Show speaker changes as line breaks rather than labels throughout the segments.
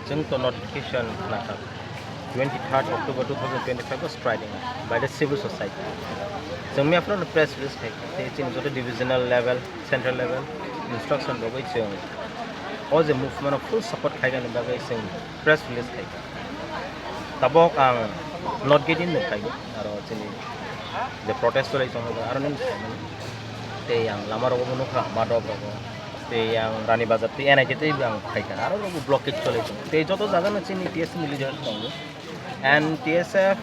Jungto notification nakak 23rd October 2025 was striding by the civil society. Jung me after the press release taking to the divisional level, central level, instruction by which all the movement of full support kaigan by press release kai. Tabok ang not getting the kai aro chini the protest lay song aro nin te yang lamar ko muno kha madok ko te yang Rani Bazar te NIT te yang kai kan aro ko blockage chole te joto jaga na chini TSF military song and TSF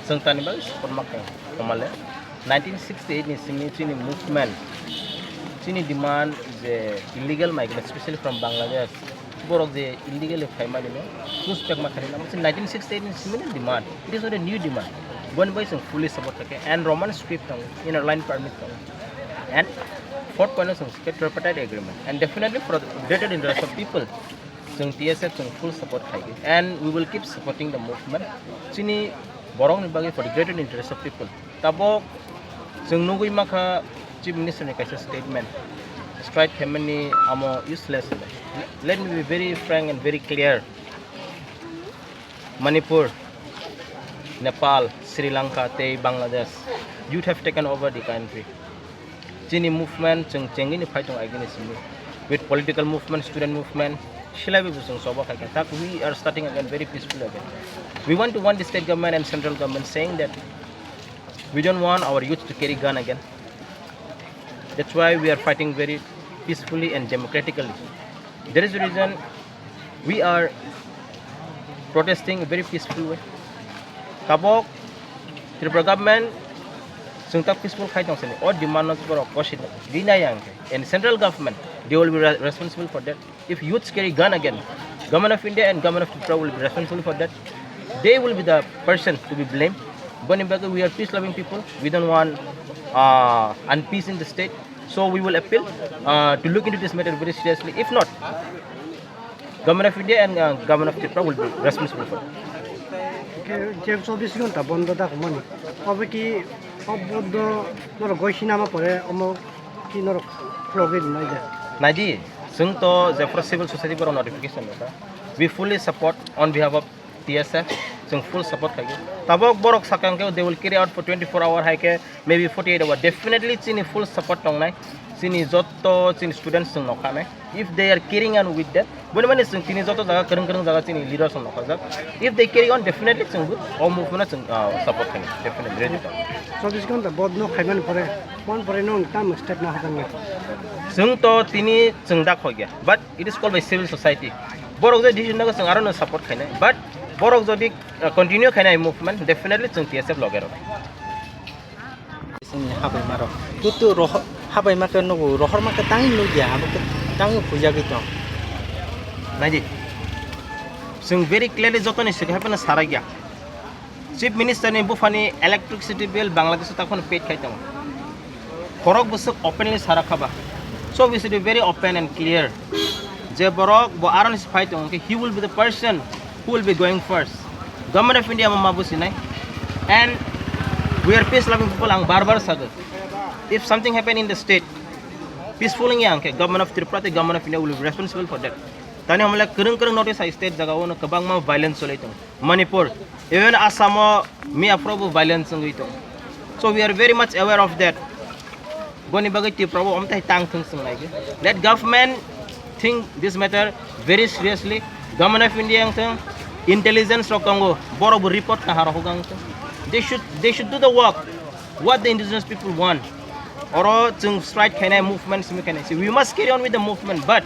sangtani ba konmak komale 1968 ni chini movement chini demand the illegal migrants especially from Bangladesh borok the illegal family no suspect makhani na 1968 ni similar demand it is not a new demand one by some fully support and Roman script inner line permit and fourth point is tripartite agreement and definitely for the greater interest of people some TSF some full support and we will keep supporting the movement chini borong ni bagi for the greater interest of people tabok jung nugui makha chief minister ni kaisa statement strike family amo useless let me be very frank and very clear Manipur Nepal Sri Lanka te Bangladesh youth have taken over the country chini movement chung chengini fight against me with political movement student movement shilabi busung soba khakan tak we are starting again very peaceful again we want to want the state government and central government saying that we don't want our youth to carry gun again. That's why we are fighting very peacefully and democratically. There is a reason we are protesting a very peaceful way. Kabok Tripura government sungtak peaceful khai dong sini or demand not for opposition dinayang and central government they will be responsible for that. If youths carry gun again, government of India and government of Tripura will be responsible for that. They will be the person to be blamed. But in fact, we are peace-loving people. We don't want unpeace in the state. So we will appeal to look into this matter very seriously. If not, government of India and government of Tripura will be responsible for it.
Jeb 24 ঘন্টা বন্ধ থাকো মানে হবে কি অবদ্ধ নর গইছিনামা পরে অম কি নর ফ্লগিন নাই যা
Naji, sung to Zephyr Civil Society for notification nota. We fully support on behalf of TSF. Sung full support kage. Tabok borok sakang ke they will carry out for 24 hour hike maybe 48 hour. Definitely chini full support tong nai. Chini jotto chini students sung nokame. If they are carrying on with that, bone mane sung chini jotto jaga kereng jaga chini leaders sung nokajak. If they carry on definitely sung all movement sung support kage. Definitely ready to.
24 ঘন্টা বন্ধ খাইমান পরে কোন পরে নং কাম step না হাতাং
Sung to tini sung dak hoya. But it is called by civil society. Borok je decision naga sung aron support khaina. But borok jodi continue khaina movement definitely sung TSF logero.
Sini habai maro. Tutu roh habai makan nugu rohor makan tangi nugia abu tangi puja gitu.
Naji. Sung very clearly joto ni sik happen sara gya. Chief Minister ni bufani electricity bill Bangladesh takon paid khaita. Korok busuk openly sara khaba. So we should be very open and clear. Je borok bo aron is fight okay he will be the person who will be going first. Government of India mamabusi nai. And we are peace loving people ang barbar saga. If something happen in the state peacefully yang ke government of Tripura the government of India will be responsible for that. Tani hamla kereng notice ai state jaga wono kabang ma violence solai tong. Manipur even Assam mi aprobo violence ngi tong. So we are very much aware of that. Boni bagai Tripura om tai tang thung sung lai. Let government think this matter very seriously. Government of India yang tong intelligence rokongo boro report ka haro gang tong. They should do the work what the indigenous people want. Oro chung strike khaina movement simi khaina. We must carry on with the movement but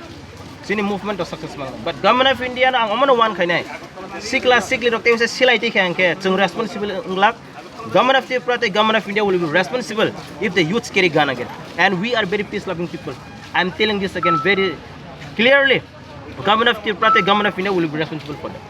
sini movement to success mang. But government of India ang omono one khaina. Sikli rokte se silai ti khang ke chung responsible nglak. Government of Tripura the government of India will be responsible if the youths carry gun again. And we are very peace loving people. I am telling this again very clearly. Government of Tripura the government of India will be responsible for that.